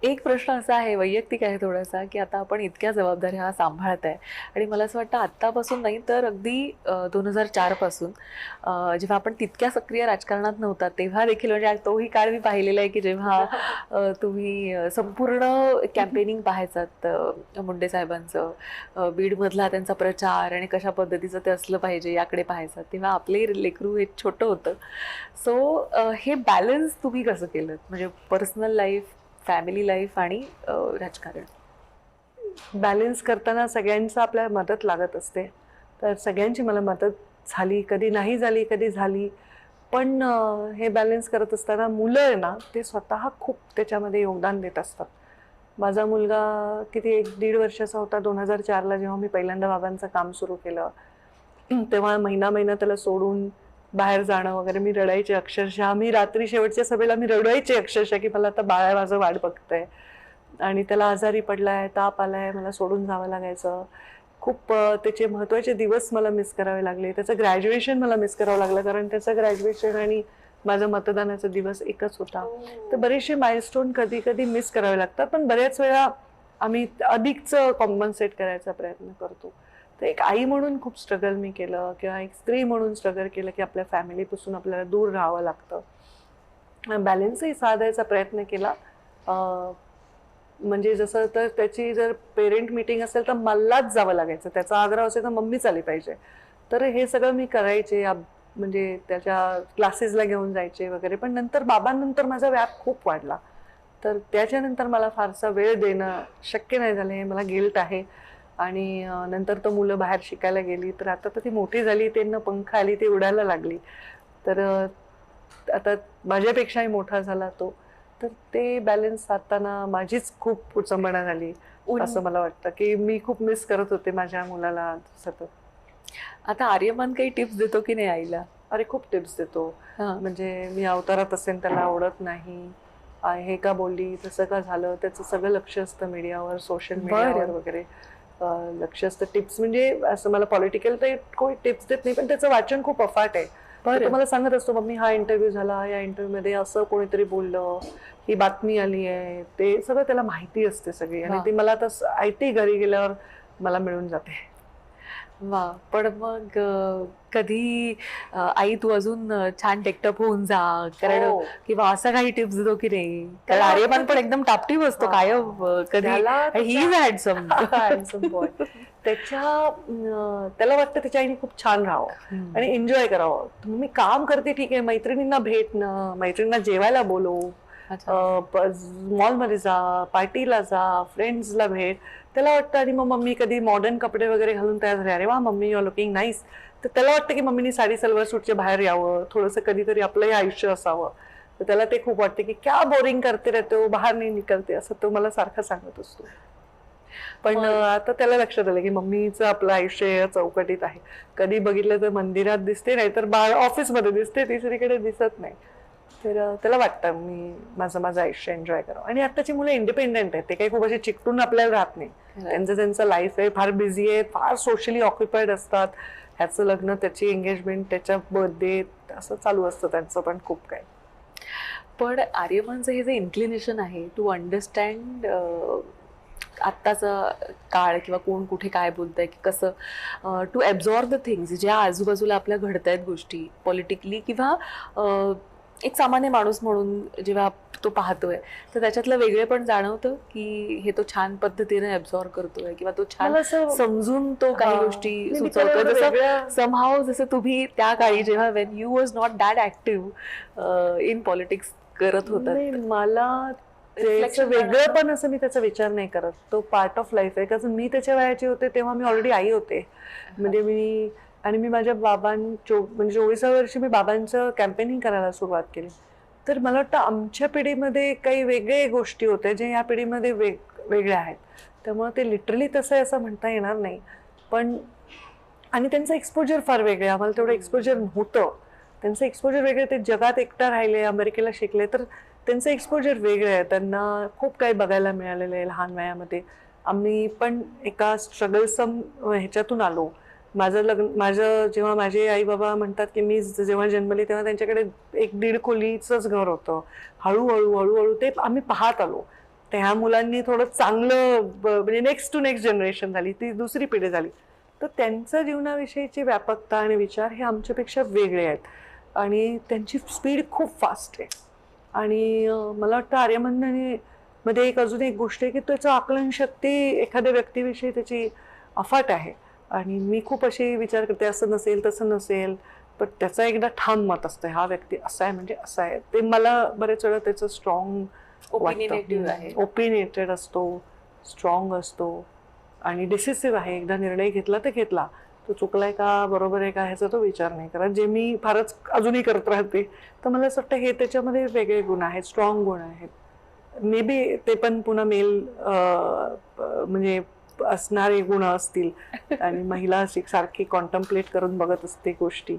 एक प्रश्न असा आहे, वैयक्तिक आहे थोडासा, की आता आपण इतक्या जबाबदाऱ्या सांभाळताय आणि मला असं वाटतं आत्तापासून नाही तर अगदी 2004 पासून जेव्हा आपण तितक्या सक्रिय राजकारणात नव्हता तेव्हा देखील म्हणजे तोही काळ मी पाहिलेला आहे की जेव्हा तुम्ही संपूर्ण कॅम्पेनिंग पाहायचात मुंडे साहेबांचं, बीडमधला त्यांचा प्रचार आणि कशा पद्धतीचं ते असलं पाहिजे याकडे पाहायचं, तेव्हा आपले लेकरू हे छोटं होतं. सो हे बॅलन्स तुम्ही कसं केलं, म्हणजे पर्सनल लाईफ, फॅमिली लाईफ आणि राजकारण? बॅलन्स करताना सगळ्यांचं आपल्याला मदत लागत असते. तर सगळ्यांची मला मदत झाली, कधी नाही झाली, कधी झाली. पण हे बॅलन्स करत असताना मुलं आहे ना, ते स्वतः खूप त्याच्यामध्ये योगदान देत असतात. माझा मुलगा किती 1-1.5 वर्षाचा होता 2004ला, जेव्हा मी पहिल्यांदा बाबांचं काम सुरू केलं. तेव्हा महिना त्याला सोडून बाहेर जाणं वगैरे, मी रडायचे अक्षरशः. मी रात्री शेवटच्या सभेला मी रडायचे अक्षरशः, की मला आता बाळ माझं वाट बघतंय आणि त्याला आजारी पडलाय, ताप आलाय, मला सोडून जावं लागायचं. खूप त्याचे महत्त्वाचे दिवस मला मिस करावे लागले. त्याचं ग्रॅज्युएशन मला मिस करावं लागलं, कारण त्याचं ग्रॅज्युएशन आणि माझा मतदानाचा दिवस एकच होता. तर बरेचसे माइलस्टोन कधी कधी मिस करावे लागतात, पण बऱ्याच वेळा आम्ही अधिकच कॉम्पन्सेट करायचा प्रयत्न करतो. तर एक आई म्हणून खूप स्ट्रगल मी केलं, किंवा एक स्त्री म्हणून स्ट्रगल केलं, की आपल्या फॅमिलीपासून आपल्याला दूर राहावं लागतं. बॅलन्सही साधायचा प्रयत्न केला. म्हणजे जसं तर त्याची जर पेरेंट मीटिंग असेल तर मलाच जावं लागायचं, त्याचा आग्रह असेल तर मम्मीच आली पाहिजे. तर हे सगळं मी करायचे, म्हणजे त्याच्या क्लासेसला घेऊन जायचे वगैरे. पण नंतर बाबांनंतर माझा व्याप खूप वाढला, तर त्याच्यानंतर मला फारसा वेळ देणं शक्य नाही झालं. हे मला गिल्ट आहे. आणि नंतर तर मुलं बाहेर शिकायला गेली, तर आता तर ती मोठी झाली, त्यांना पंख आली, ती उडायला लागली. तर आता माझ्यापेक्षाही मोठा झाला तो. तर ते बॅलन्स साधताना माझीच खूप कुचंबणा झाली, असं मला वाटतं, की मी खूप मिस करत होते माझ्या मुलाला सतत. आता आर्यमान काही टिप्स देतो की नाही आईला? अरे खूप टिप्स देतो. म्हणजे मी अवतारात असेल, त्याला आवडत नाही, हे का बोलली, तसं का झालं, त्याचं सगळं लक्ष असतं मीडियावर, सोशल मीडियावर वगैरे लक्ष असतं. टिप्स म्हणजे असं मला पॉलिटिकल तर कोणी टिप्स देत नाही, पण त्याचं वाचन खूप अफाट आहे. तो मला सांगत असतो, मम्मी हा इंटरव्ह्यू झाला, या इंटरव्ह्यू मध्ये असं कोणीतरी बोललं, ही बातमी आली आहे, ते सगळं त्याला माहिती असते सगळी, आणि ती मला आता ऐकते घरी गेल्यावर मला मिळून जाते. वा, पण मग कधी आई तू अजून छान टेकटप होऊन जा, कारण किंवा असं काही टिप्स देतो की नाही? कारण आर्यमान पण एकदम टापटीप असतो कायम, कधी he is handsome handsome boy. त्याला वाटतं त्याच्या आईने खूप छान राहावं आणि एन्जॉय करावं. मी काम करते ठीक आहे, मैत्रिणींना भेटणं, मैत्रिणींना जेवायला बोलव, मॉलमध्ये जा, पार्टीला जा, फ्रेंड्सला भेट, त्याला वाटतं. आणि मग मम्मी कधी मॉडर्न कपडे वगैरे घालून तयार झाले, अरे वा mummy you are looking nice, तर त्याला वाटतं की मम्मीनी साडी सलवार सूटच्या बाहेर यावं, थोडंसं कधीतरी आपलंही आयुष्य असावं. तर त्याला ते खूप वाटते की क्या बोरिंग करते रहते हो, बाहेर नाही निकलते, असं तो मला सारखं सांगत असतो. पण आता त्याला लक्षात आलं की मम्मीचं आपलं आयुष्य चौकटीत आहे. कधी बघितलं तर मंदिरात दिसते, नाही तर ऑफिसमध्ये दिसते, तिसरीकडे दिसत नाही. तर त्याला वाटतं मी माझं आयुष्य एन्जॉय करावं. आणि आताची मुलं इंडिपेंडेंट आहेत, ते काही खूप असे चिकटून आपल्याला राहत नाही. त्यांचं लाईफ आहे, फार बिझी आहे, फार सोशली ऑक्युपाईड असतात. ह्याचं लग्न, त्याची एंगेजमेंट, त्याच्या बर्थडे, असं चालू असतं त्यांचं पण खूप काही. पण आर्यमानचं हे जे इन्क्लिनेशन आहे टू अंडरस्टँड आत्ताचा काळ किंवा कोण कुठे काय बोलतंय की कसं, टू ॲब्झॉर्ब द थिंग्स ज्या आजूबाजूला आपल्या घडत आहेत गोष्टी पॉलिटिकली, किंवा एक सामान्य माणूस म्हणून जेव्हा तो पाहतोय तर त्याच्यातलं वेगळे पण जाणवतं की हे तो छान पद्धतीने ॲब्झॉर्ब करतोय किंवा तो छान समजून तो काही गोष्टी सुचवतोय. जसं समहाव जसं तुम्ही त्या काळी जेव्हा Wien you was not that active in politics करत होतात. मला वेगळं पण असं मी त्याचा विचार नाही करत, तो पार्ट ऑफ लाईफ आहे. कारण मी त्याच्या वयाची होते तेव्हा मी ऑलरेडी आई होते. म्हणजे मी माझ्या म्हणजे 24व्या वर्षी मी बाबांचं कॅम्पेनिंग करायला सुरुवात केली. तर मला वाटतं आमच्या पिढीमध्ये काही वेगळे गोष्टी होत्या जे या पिढीमध्ये वेगळ्या आहेत. त्यामुळे ते लिटरली तसं आहे असं म्हणता येणार नाही. पण आणि त्यांचं एक्सपोजर फार वेगळे, आम्हाला तेवढं एक्सपोजर नव्हतं. त्यांचं एक्सपोजर वेगळे, ते जगात एकटा राहिले, अमेरिकेला शिकले, तर त्यांचं एक्सपोजर वेगळं आहे. त्यांना खूप काही बघायला मिळालेलं आहे लहान वयामध्ये. आम्ही पण एका स्ट्रगलसम ह्याच्यातून आलो. माझं जेव्हा माझे आई बाबा म्हणतात की मी जेव्हा जन्मली तेव्हा त्यांच्याकडे 1-1.5 खोलीचंच घर होतं. हळूहळू ते आम्ही पाहत आलो. तर ह्या मुलांनी थोडं चांगलं म्हणजे नेक्स्ट टू नेक्स्ट जनरेशन झाली, ती दुसरी पिढी झाली, तर त्यांचं जीवनाविषयीची व्यापकता आणि विचार हे आमच्यापेक्षा वेगळे आहेत आणि त्यांची स्पीड खूप फास्ट आहे. आणि मला वाटतं आर्यमनने मध्ये अजून एक गोष्ट आहे की त्याचं आकलनशक्ती एखाद्या व्यक्तीविषयी त्याची अफाट आहे. आणि मी खूप अशी विचार करते असं नसेल तसं नसेल, पण त्याचं एकदा ठाम मत असतं, हा व्यक्ती असा आहे म्हणजे असा आहे. ते मला बरेच वेळा त्याचं स्ट्रॉंग ओपिनियनेटिव्ह आहे. ओपिनियटेड असतो, स्ट्रॉंग असतो आणि डिसिसिव्ह आहे. एकदा निर्णय घेतला तर घेतला, तो चुकलाय का बरोबर आहे का ह्याचा तो विचार नाही करत, जे मी फारच अजूनही करत राहते. तर मला असं वाटतं हे त्याच्यामध्ये वेगळे गुण आहेत, स्ट्रॉंग गुण आहेत. मे बी ते पण पुन्हा मेल म्हणजे असणारे गुण असतील आणि महिला सारखी कॉन्टम्प्लेट करून बघत असते गोष्टी.